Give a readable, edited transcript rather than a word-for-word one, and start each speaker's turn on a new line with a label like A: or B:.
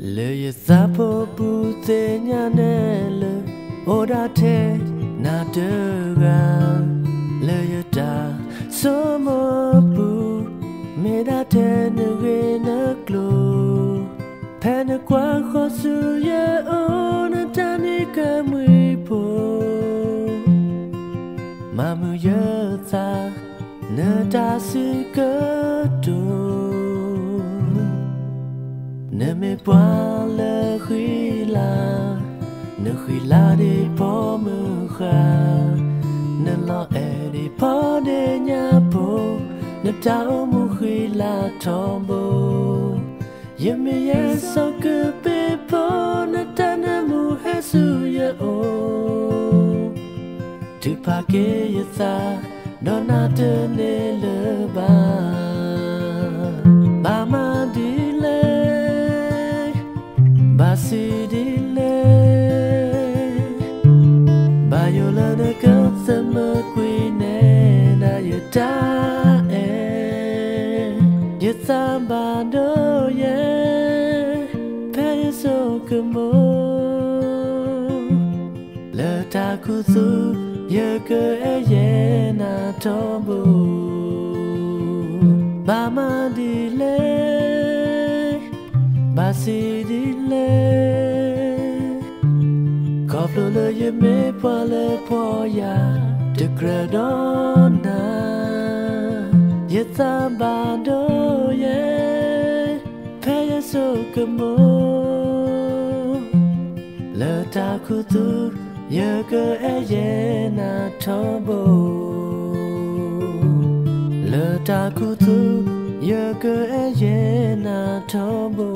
A: Le sapo pute nyanele oda te na dega le yata somo pu meda te nge na klo pen kwa khosu ye ona tani kamwi po mamu yata na da sikato ne me poile khila de po mu kha ne lo e de po de nya po ne ta mu khila tombo ye me ye so ke pe po ne ta na mu he su ye o tu pa ke ye sa no na de ne le ba mama di Basidile Bayola de Katsama Queen na Yata Yatambado ye Peso Kumo Le Takuzu Yaka Yena Tombo Mama Dile Basidile Koplo le ye me poile poya de gradona Ye tambado ye Peye so kamo Le takutu ye ke eye na tombo Le takutu ye ke eye na tombo